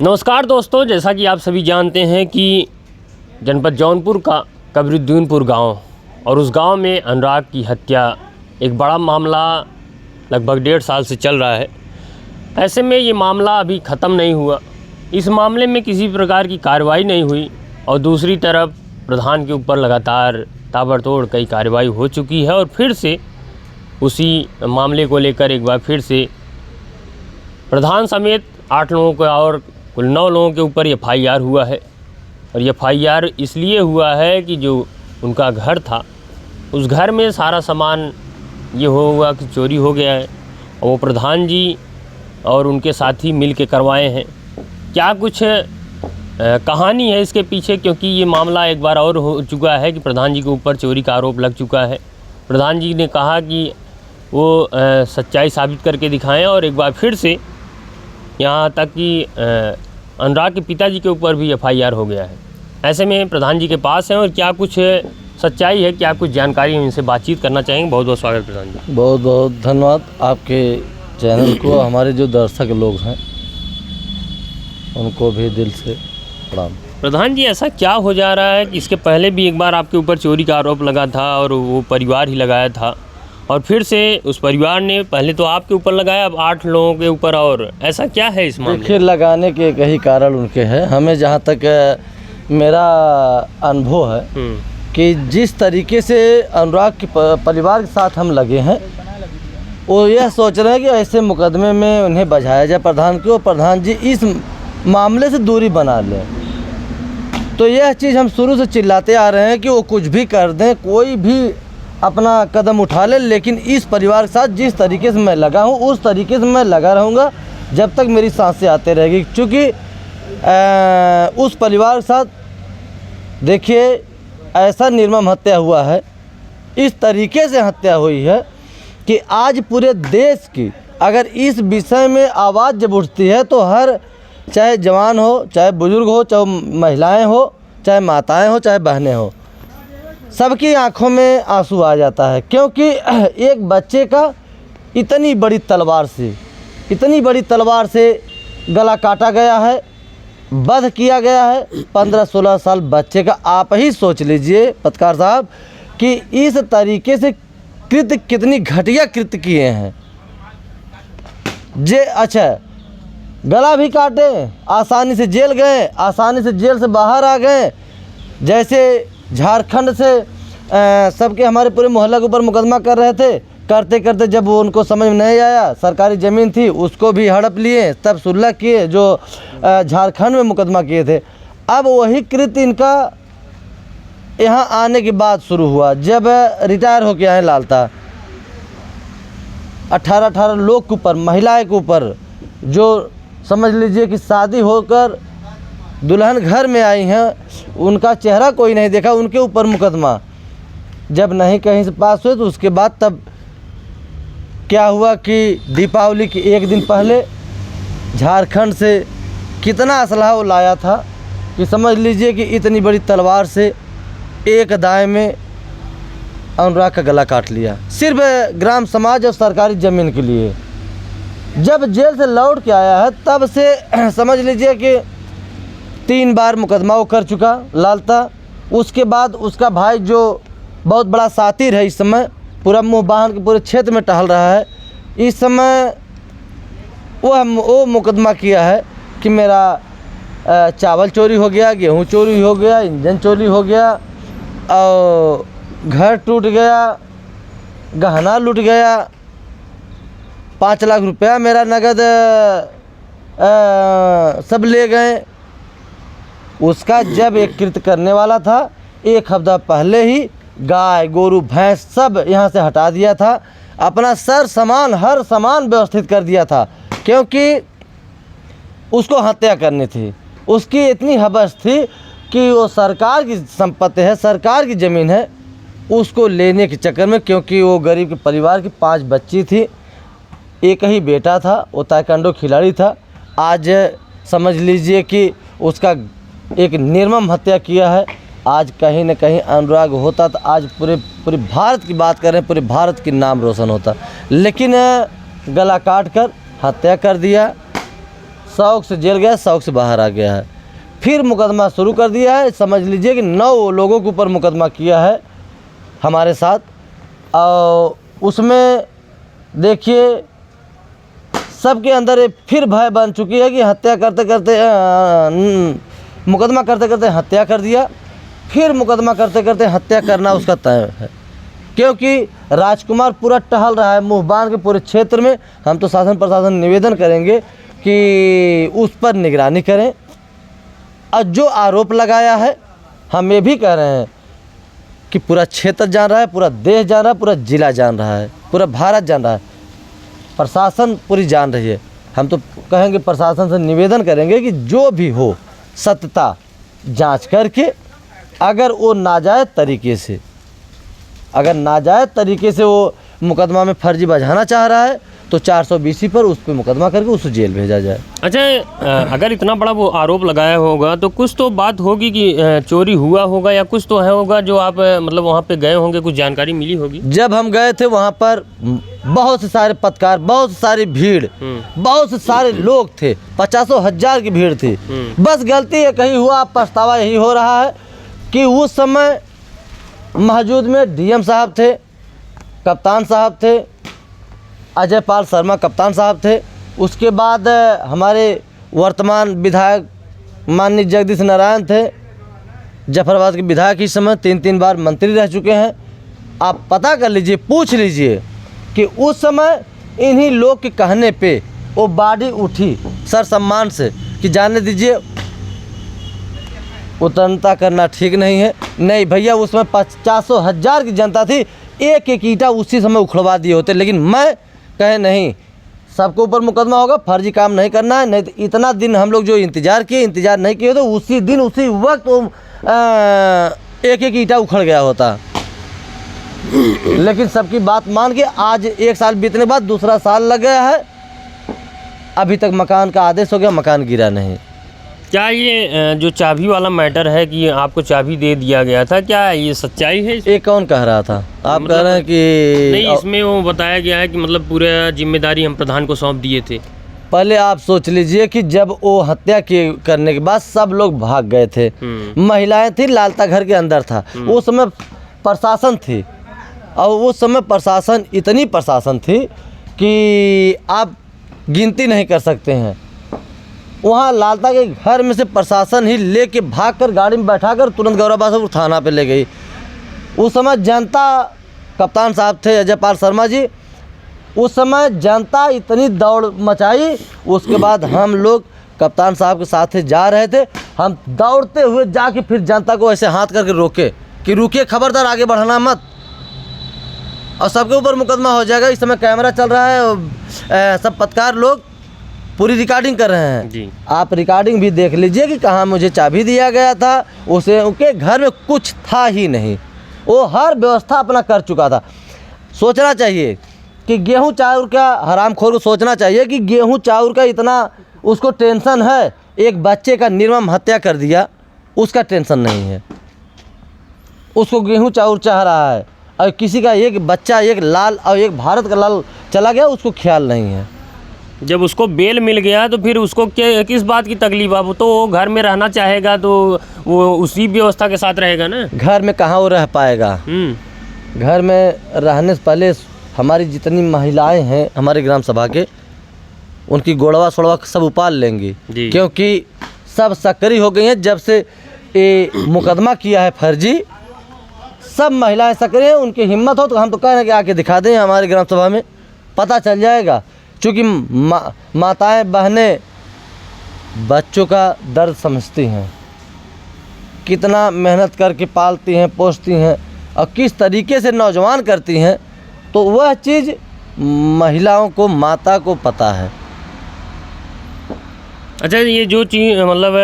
नमस्कार दोस्तों, जैसा कि आप सभी जानते हैं कि जनपद जौनपुर का कबरुद्दीनपुर गांव और उस गांव में अनुराग की हत्या एक बड़ा मामला लगभग 1.5 साल से चल रहा है। ऐसे में ये मामला अभी ख़त्म नहीं हुआ। इस मामले में किसी प्रकार की कार्रवाई नहीं हुई और दूसरी तरफ प्रधान के ऊपर लगातार ताबड़तोड़ कई कार्रवाई हो चुकी है और फिर से उसी मामले को लेकर एक बार फिर से प्रधान समेत 8 लोगों का और कुल 9 लोगों के ऊपर FIR हुआ है। और ये FIR इसलिए हुआ है कि जो उनका घर था उस घर में सारा सामान ये हुआ कि चोरी हो गया है और वो प्रधान जी और उनके साथी मिल के करवाए हैं। क्या कुछ कहानी है इसके पीछे, क्योंकि ये मामला एक बार और हो चुका है कि प्रधान जी के ऊपर चोरी का आरोप लग चुका है। प्रधान जी ने कहा कि वो सच्चाई साबित करके दिखाएं और एक बार फिर से यहाँ तक कि अनुराग के पिताजी के ऊपर भी FIR हो गया है। ऐसे में प्रधान जी के पास हैं और क्या कुछ सच्चाई है, क्या कुछ जानकारी हम इनसे बातचीत करना चाहेंगे। बहुत बहुत स्वागत प्रधान जी। बहुत बहुत धन्यवाद आपके चैनल को। हमारे जो दर्शक लोग हैं उनको भी दिल से प्रणाम। प्रधान जी, ऐसा क्या हो जा रहा है कि इसके पहले भी एक बार आपके ऊपर चोरी का आरोप लगा था और वो परिवार ही लगाया था और फिर से उस परिवार ने पहले तो आपके ऊपर लगाया, अब 8 लोगों के ऊपर। और ऐसा क्या है इस मामले? देखिए, लगाने के कई कारण उनके हैं। हमें जहाँ तक मेरा अनुभव है कि जिस तरीके से अनुराग के परिवार के साथ हम लगे हैं, वो यह सोच रहे हैं कि ऐसे मुकदमे में उन्हें बचाया जाए प्रधान को, प्रधान जी इस मामले से दूरी बना लें। तो यह चीज़ हम शुरू से चिल्लाते आ रहे हैं कि वो कुछ भी कर दें, कोई भी अपना कदम उठा ले, लेकिन इस परिवार के साथ जिस तरीके से मैं लगा हूँ उस तरीके से मैं लगा रहूँगा जब तक मेरी सांसें आते रहेगी। क्योंकि उस परिवार के साथ देखिए ऐसा निर्मम हत्या हुआ है, इस तरीके से हत्या हुई है कि आज पूरे देश की अगर इस विषय में आवाज़ जब उठती है तो हर, चाहे जवान हो, चाहे बुजुर्ग हो, चाहे महिलाएं हो, चाहे माताएं हो, चाहे बहनें हो, सबकी आंखों में आंसू आ जाता है। क्योंकि एक बच्चे का इतनी बड़ी तलवार से गला काटा गया है, वध किया गया है। 15-16 साल बच्चे का। आप ही सोच लीजिए पत्रकार साहब कि इस तरीके से कृत्य कितनी घटिया कृत्य किए हैं। अच्छा, गला भी काटे, आसानी से जेल गए, आसानी से जेल से बाहर आ गए। जैसे झारखंड से सबके हमारे पूरे मोहल्ला के ऊपर मुकदमा कर रहे थे, करते करते जब वो उनको समझ में नहीं आया, सरकारी ज़मीन थी उसको भी हड़प लिए, तब सुलह किए जो झारखंड में मुकदमा किए थे। अब वही कृत्य इनका यहाँ आने के बाद शुरू हुआ। जब रिटायर होके आए लालता, 18 लोग के ऊपर, महिलाएं के ऊपर, जो समझ लीजिए कि शादी होकर दुल्हन घर में आई हैं, उनका चेहरा कोई नहीं देखा, उनके ऊपर मुकदमा जब नहीं कहीं से पास हुए तो उसके बाद तब क्या हुआ कि दीपावली के एक दिन पहले झारखंड से कितना असलहा वो लाया था कि समझ लीजिए कि इतनी बड़ी तलवार से एक दाएं में अनुराग का गला काट लिया, सिर्फ ग्राम समाज और सरकारी ज़मीन के लिए। जब जेल से लौट के आया है तब से समझ लीजिए कि 3 बार मुकदमा वो कर चुका लालता। उसके बाद उसका भाई जो बहुत बड़ा साथी है, इस समय पूरा मुँह बांध के पूरे क्षेत्र में टहल रहा है, इस समय वो मुकदमा किया है कि मेरा चावल चोरी हो गया, गेहूं चोरी हो गया, इंजन चोरी हो गया और घर टूट गया, गहना लूट गया, 5 लाख रुपया मेरा नगद सब ले गए। उसका जब एक कृत्य करने वाला था, 1 हफ्ता पहले ही गाय गोरू भैंस सब यहाँ से हटा दिया था, अपना हर सामान व्यवस्थित कर दिया था, क्योंकि उसको हत्या करनी थी। उसकी इतनी हवस थी कि वो सरकार की संपत्ति है, सरकार की ज़मीन है, उसको लेने के चक्कर में, क्योंकि वो गरीब के परिवार की 5 बच्ची थी, एक ही बेटा था, वो ताइक्वांडो खिलाड़ी था। आज समझ लीजिए कि उसका एक निर्मम हत्या किया है। आज कहीं न कहीं अनुराग होता तो आज पूरे भारत की बात करें, पूरे भारत की नाम रोशन होता, लेकिन गला काट कर हत्या कर दिया। शौक से जेल गया, शौक से बाहर आ गया है। फिर मुकदमा शुरू कर दिया है। समझ लीजिए कि 9 लोगों के ऊपर मुकदमा किया है हमारे साथ। और उसमें देखिए सबके अंदर एक फिर भय बन चुकी है कि हत्या करते करते मुकदमा करते करते हत्या कर दिया, फिर मुकदमा करते करते हत्या करना उसका तय है। क्योंकि राजकुमार पूरा टहल रहा है मुँह बांध के पूरे क्षेत्र में। हम तो शासन प्रशासन निवेदन करेंगे कि उस पर निगरानी करें। और जो आरोप लगाया है, हम ये भी कह रहे हैं कि पूरा क्षेत्र जान रहा है, पूरा देश जान रहा है, पूरा जिला जान रहा है, पूरा भारत जान रहा है, प्रशासन पूरी जान रही है। हम तो कहेंगे, प्रशासन से निवेदन करेंगे कि जो भी हो सत्यता जांच करके, अगर वो नाजायज़ तरीके से वो मुकदमा में फर्जी बजाना चाह रहा है तो 420 पर उस पर मुकदमा करके उसको जेल भेजा जाए। अच्छा, अगर इतना बड़ा वो आरोप लगाया होगा तो कुछ तो बात होगी कि चोरी हुआ होगा या कुछ तो है होगा जो आप मतलब वहाँ पे गए होंगे, कुछ जानकारी मिली होगी। जब हम गए थे वहाँ पर बहुत से सारे पत्रकार, बहुत सारी भीड़, बहुत से सारे लोग थे, 50,000 की भीड़ थी। बस गलती है कहीं हुआ, पछतावा यही हो रहा है कि उस समय मौजूद में डीएम साहब थे, कप्तान साहब थे, अजय पाल शर्मा कप्तान साहब थे। उसके बाद हमारे वर्तमान विधायक माननीय जगदीश नारायण थे, जफराबाद के विधायक इस समय 3 बार मंत्री रह चुके हैं। आप पता कर लीजिए, पूछ लीजिए कि उस समय इन्हीं लोग के कहने पे वो बॉडी उठी सर सम्मान से कि जाने दीजिए, उतरता करना ठीक नहीं है। नहीं भैया, उसमें 50,000 की जनता थी, एक एक ईंटा उसी समय उखड़वा दिए होते। लेकिन मैं कहे नहीं, सबके ऊपर मुकदमा होगा, फर्जी काम नहीं करना है। नहीं तो इतना दिन हम लोग जो इंतज़ार नहीं किए तो उसी दिन उसी वक्त एक एक ईंटा उखड़ गया होता। लेकिन सबकी बात मान के आज 1 साल बीतने बाद दूसरा साल लग गया है, अभी तक मकान का आदेश हो गया, मकान गिरा नहीं। क्या ये जो चाबी वाला मैटर है कि आपको चाबी दे दिया गया था, क्या ये सच्चाई है? ये कौन कह रहा था? आप मतलब कह रहे हैं कि नहीं, इसमें वो बताया गया है कि मतलब पूरा जिम्मेदारी हम प्रधान को सौंप दिए थे। पहले आप सोच लीजिए कि जब वो हत्या करने के बाद सब लोग भाग गए थे, महिलाएं थी, लालता घर के अंदर था, उस समय प्रशासन थी। और उस समय प्रशासन इतनी प्रशासन थी कि आप गिनती नहीं कर सकते हैं। वहाँ लालता के घर में से प्रशासन ही लेके भागकर गाड़ी में बैठाकर तुरंत गौरव थाना पे ले गई। उस समय जनता, कप्तान साहब थे अजय पाल शर्मा जी, उस समय जनता इतनी दौड़ मचाई। उसके बाद हम लोग कप्तान साहब के साथ जा रहे थे, हम दौड़ते हुए जाके फिर जनता को ऐसे हाथ करके रोके कि रुकिए, खबरदार आगे बढ़ना मत, और सबके ऊपर मुकदमा हो जाएगा। इस समय कैमरा चल रहा है, सब पत्रकार लोग पूरी रिकॉर्डिंग कर रहे हैं जी। आप रिकॉर्डिंग भी देख लीजिए कि कहाँ मुझे चाबी दिया गया था। उसे उनके घर में कुछ था ही नहीं, वो हर व्यवस्था अपना कर चुका था। सोचना चाहिए कि गेहूं चाउर का, हरामखोर को सोचना चाहिए कि गेहूं चाउर का इतना उसको टेंशन है, एक बच्चे का निर्मम हत्या कर दिया, उसका टेंशन नहीं है। उसको गेहूं चाउर चाह रहा है, और किसी का एक बच्चा, एक लाल और एक भारत का लाल चला गया, उसको ख्याल नहीं है। जब उसको बेल मिल गया तो फिर उसको किस बात की तकलीफ? अब तो वो घर में रहना चाहेगा तो वो उसी व्यवस्था के साथ रहेगा ना। घर में कहाँ वो रह पाएगा? घर में रहने से पहले हमारी जितनी महिलाएं हैं हमारे ग्राम सभा के, उनकी गोड़वा सोड़वा सब उपाल लेंगी, क्योंकि सब सक्रिय हो गई हैं। जब से ये मुकदमा किया है फर्जी, सब महिलाएं सक्रिय हैं। उनकी हिम्मत हो तो हम तो कह रहे हैं कि आके दिखा दें हमारे ग्राम सभा में, पता चल जाएगा। चूँकि माताएं बहनें बच्चों का दर्द समझती हैं, कितना मेहनत करके पालती हैं, पोसती हैं, और किस तरीके से नौजवान करती हैं, तो वह चीज़ महिलाओं को, माता को पता है। अच्छा, ये जो चीज़ मतलब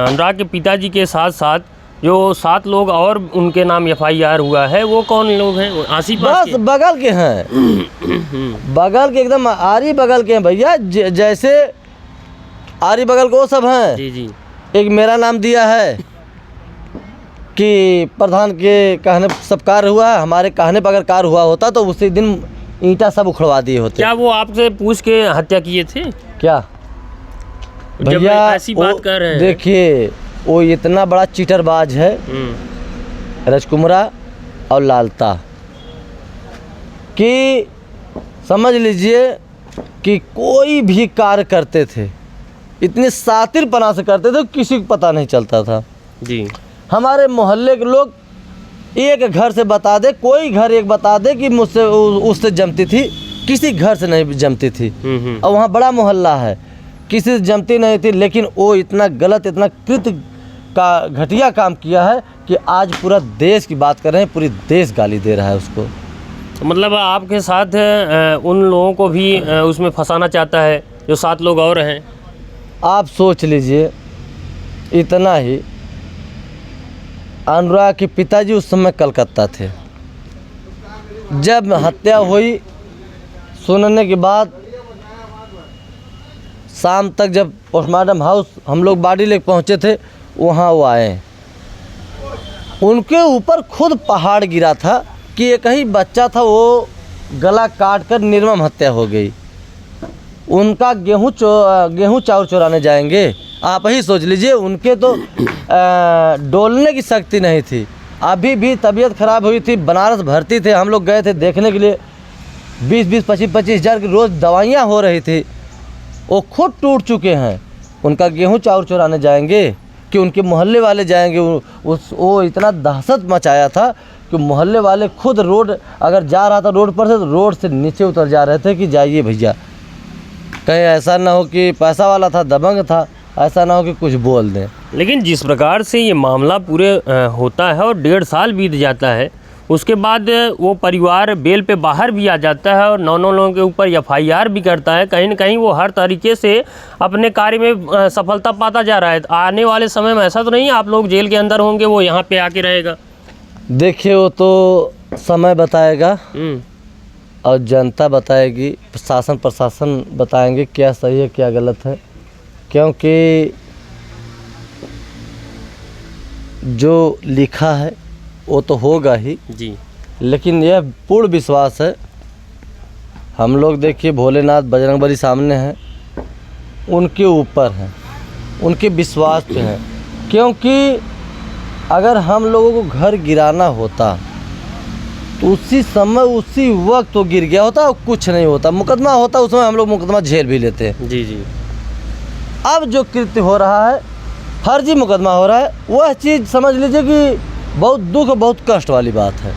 अनुराग के पिताजी के साथ साथ जो 7 लोग और उनके नाम FIR हुआ है, वो कौन लोग हैं? आसी पास बस बगल के हैं, बगल के, एकदम आरी बगल के हैं भैया। जैसे आरी बगल को सब हैं। जी। एक मेरा नाम दिया है कि प्रधान के कहने सब कार्य हुआ है, हमारे कहने पर अगर कार्य हुआ होता तो उसी दिन ईंटा सब उखड़वा दिए होते। क्या वो आपसे पूछ के हत्या किए थे? क्या जब भैया ऐसी बात कर रहे हैं। देखिए वो इतना बड़ा चीटरबाज है राजकुमारा और लालता कि समझ लीजिए कि कोई भी कार्य करते थे इतने शातिरपना से करते थे किसी को पता नहीं चलता था जी। हमारे मोहल्ले के लोग एक घर से बता दे, कोई घर एक बता दे कि मुझसे उससे जमती थी, किसी घर से नहीं जमती थी। और वहाँ बड़ा मोहल्ला है, किसी से जमती नहीं थी, लेकिन वो इतना गलत इतना कृत्य का घटिया काम किया है कि आज पूरा देश की बात कर रहे हैं, पूरी देश गाली दे रहा है उसको। मतलब आपके साथ उन लोगों को भी उसमें फंसाना चाहता है जो 7 लोग और हैं। आप सोच लीजिए इतना ही। अनुराग के पिताजी उस समय कलकत्ता थे, जब हत्या हुई सुनने के बाद शाम तक जब पोस्टमार्टम हाउस हम लोग बॉडी लेके पहुँचे थे, वहाँ वो आए, उनके ऊपर खुद पहाड़ गिरा था कि एक ही बच्चा था, वो गला काट कर निर्मम हत्या हो गई। उनका गेहूँ चाउर चुराने जाएंगे, आप ही सोच लीजिए। उनके तो डोलने की शक्ति नहीं थी, अभी भी तबीयत खराब हुई थी, बनारस भर्ती थे, हम लोग गए थे देखने के लिए। 20-20, 25-25 हज़ार की रोज़ दवाइयाँ हो रही थी, वो खुद टूट चुके हैं। उनका गेहूँ चाउर चुराने जाएंगे कि उनके मोहल्ले वाले जाएंगे। वो इतना दहशत मचाया था कि मोहल्ले वाले खुद रोड अगर जा रहा था रोड पर से, तो रोड से नीचे उतर जा रहे थे कि जाइए भैया, कहीं ऐसा ना हो कि पैसा वाला था, दबंग था, ऐसा ना हो कि कुछ बोल दें। लेकिन जिस प्रकार से ये मामला पूरे होता है और 1.5 साल बीत जाता है, उसके बाद वो परिवार बेल पे बाहर भी आ जाता है और 9 लोगों के ऊपर FIR भी करता है। कहीं न कहीं वो हर तरीके से अपने कार्य में सफलता पाता जा रहा है। आने वाले समय में ऐसा तो नहीं आप लोग जेल के अंदर होंगे, वो यहाँ पे आके रहेगा? देखिए वो तो समय बताएगा और जनता बताएगी, शासन प्रशासन बताएंगे क्या सही है क्या गलत है, क्योंकि जो लिखा है वो तो होगा ही जी। लेकिन यह पूर्ण विश्वास है, हम लोग देखिए भोलेनाथ बजरंगबली सामने हैं, उनके ऊपर हैं, उनके विश्वास पे हैं। क्योंकि अगर हम लोगों को घर गिराना होता तो उसी समय उसी वक्त तो गिर गया होता और कुछ नहीं होता, मुकदमा होता उस समय हम लोग मुकदमा झेल भी लेते हैं। जी जी। अब जो कृत्य हो रहा है, फर्जी मुकदमा हो रहा है, वह चीज़ समझ लीजिए कि बहुत दुख बहुत कष्ट वाली बात है।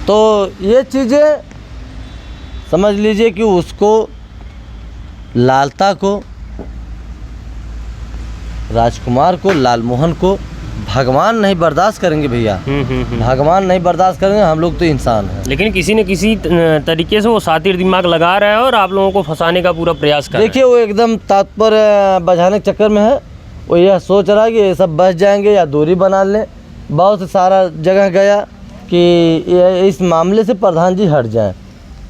तो ये चीज़ें समझ लीजिए कि उसको, लालता को, राजकुमार को, लालमोहन को भगवान नहीं बर्दाश्त करेंगे भैया। भगवान नहीं बर्दाश्त करेंगे, हम लोग तो इंसान हैं। लेकिन किसी न किसी तरीके से वो शातिर दिमाग लगा रहा है और आप लोगों को फंसाने का पूरा प्रयास कर रहा है। देखिए वो एकदम तात्पर्य बझाने के चक्कर में है, वो यह सोच रहा है कि ये सब बच जाएंगे या दूरी बना लें। बहुत से सारा जगह गया कि इस मामले से प्रधान जी हट जाएं,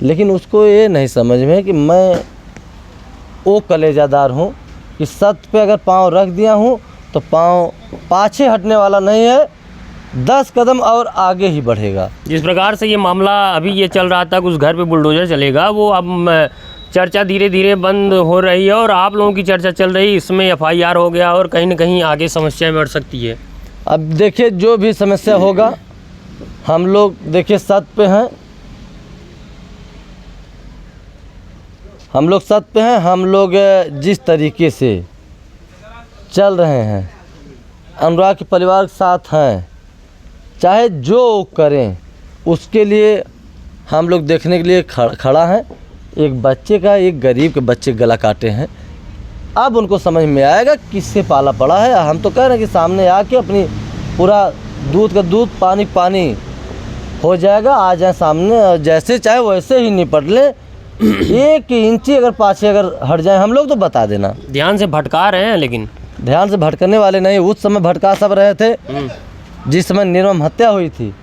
लेकिन उसको ये नहीं समझ में कि मैं वो कलेजादार हूँ कि सत्य पे अगर पाँव रख दिया हूँ तो पाँव पाछे हटने वाला नहीं है, 10 कदम और आगे ही बढ़ेगा। जिस प्रकार से ये मामला अभी ये चल रहा था कि उस घर पे बुलडोजर चलेगा, वो अब चर्चा धीरे धीरे बंद हो रही है और आप लोगों की चर्चा चल रही है, इसमें FIR हो गया और कहीं न कहीं आगे समस्याएं बढ़ सकती है। अब देखिए जो भी समस्या होगा, हम लोग देखिए सत्य पे हैं, हम लोग सत्य पे हैं। हम लोग जिस तरीके से चल रहे हैं, अनुराग के परिवार के साथ हैं, चाहे जो करें उसके लिए हम लोग देखने के लिए खड़ा हैं। एक बच्चे का, एक गरीब के बच्चे गला काटे हैं, अब उनको समझ में आएगा किससे पाला पड़ा है। हम तो कह रहे हैं कि सामने आके अपनी पूरा दूध का दूध पानी पानी हो जाएगा, आ जाए सामने और जैसे चाहे वैसे ही निपट लें। 1 इंची अगर पाछे अगर हट जाए हम लोग तो बता देना। ध्यान से भटका रहे हैं, लेकिन ध्यान से भटकने वाले नहीं, उस समय भटका सब रहे थे जिस समय निर्मम हत्या हुई थी।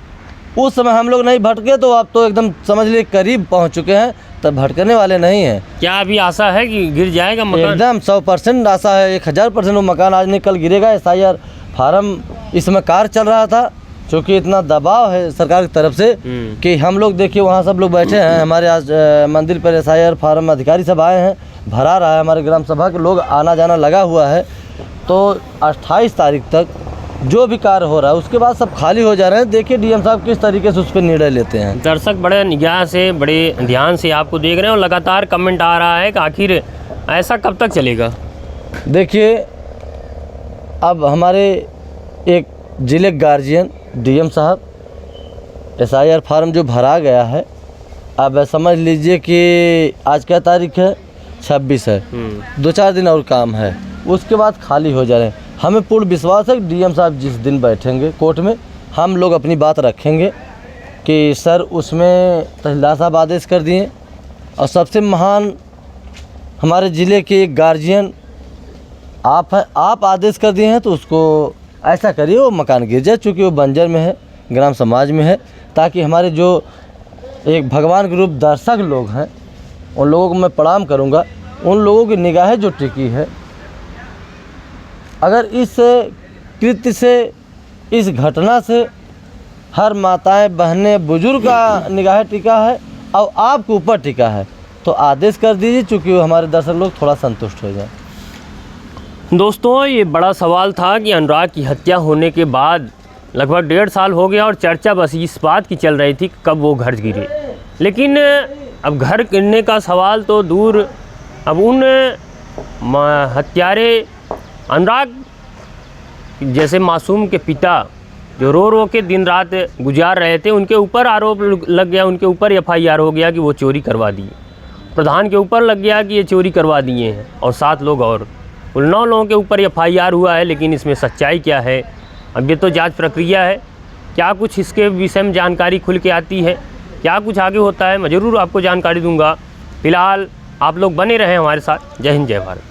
उस समय हम लोग नहीं भटके तो आप तो एकदम समझ लीजिए करीब पहुंच चुके हैं, तब भटकने वाले नहीं हैं। क्या अभी आशा है कि गिर जाएगा मकान? एकदम 100% आशा है, 1000% वो मकान आज नहीं कल गिरेगा। SIR फार्म इस समय कार्य चल रहा था, क्योंकि इतना दबाव है सरकार की तरफ से कि हम लोग देखिए वहाँ सब लोग बैठे हैं, हमारे आज मंदिर पर SIR फार्म अधिकारी सब आए हैं, भरा रहा है, हमारे ग्राम सभा के लोग आना जाना लगा हुआ है। तो 28 तारीख तक जो भी कार्य हो रहा है उसके बाद सब खाली हो जा रहे हैं। देखिए DM साहब किस तरीके से उस पर निर्णय लेते हैं। दर्शक बड़े निगाह से, बड़े ध्यान से आपको देख रहे हैं और लगातार कमेंट आ रहा है कि आखिर ऐसा कब तक चलेगा। देखिए अब हमारे एक जिले गार्जियन DM साहब SIR फार्म जो भरा गया है, अब समझ लीजिए कि आज क्या तारीख है, 26 है, 2-4 दिन और काम है, उसके बाद खाली हो जा रहे हैं। हमें पूर्ण विश्वास है कि DM साहब जिस दिन बैठेंगे कोर्ट में, हम लोग अपनी बात रखेंगे कि सर उसमें तहसीलदार साहब आदेश कर दिए और सबसे महान हमारे ज़िले के एक गार्जियन आप हैं, आप आदेश कर दिए हैं तो उसको ऐसा करिए वो मकान गिर जाए, चूँकि वो बंजर में है, ग्राम समाज में है, ताकि हमारे जो एक भगवान के रूप दर्शक लोग हैं उन लोगों को मैं प्रणाम करूंगा। उन लोगों की निगाहें जो टिकी है, अगर इस कृत्य से, इस घटना से हर माताएं बहनें बुजुर्ग का निगाह टिका है और आपके ऊपर टिका है, तो आदेश कर दीजिए, चूँकि हमारे दर्शक लोग थोड़ा संतुष्ट हो जाए। दोस्तों ये बड़ा सवाल था कि अनुराग की हत्या होने के बाद लगभग 1.5 साल हो गया और चर्चा बस इस बात की चल रही थी कब वो घर गिरे। लेकिन अब घर गिरने का सवाल तो दूर, अब उन हत्यारे अनुराग जैसे मासूम के पिता जो रो रो के दिन रात गुजार रहे थे, उनके ऊपर आरोप लग गया, उनके ऊपर FIR हो गया कि वो चोरी करवा दिए। प्रधान के ऊपर लग गया कि ये चोरी करवा दिए हैं और 7 लोग और, कुल 9 लोगों के ऊपर FIR हुआ है। लेकिन इसमें सच्चाई क्या है, अब ये तो जांच प्रक्रिया है, क्या कुछ इसके विषय में जानकारी खुल के आती है, क्या कुछ आगे होता है, मैं ज़रूर आपको जानकारी दूंगा। फिलहाल आप लोग बने रहें हमारे साथ। जय हिंद, जय भारत।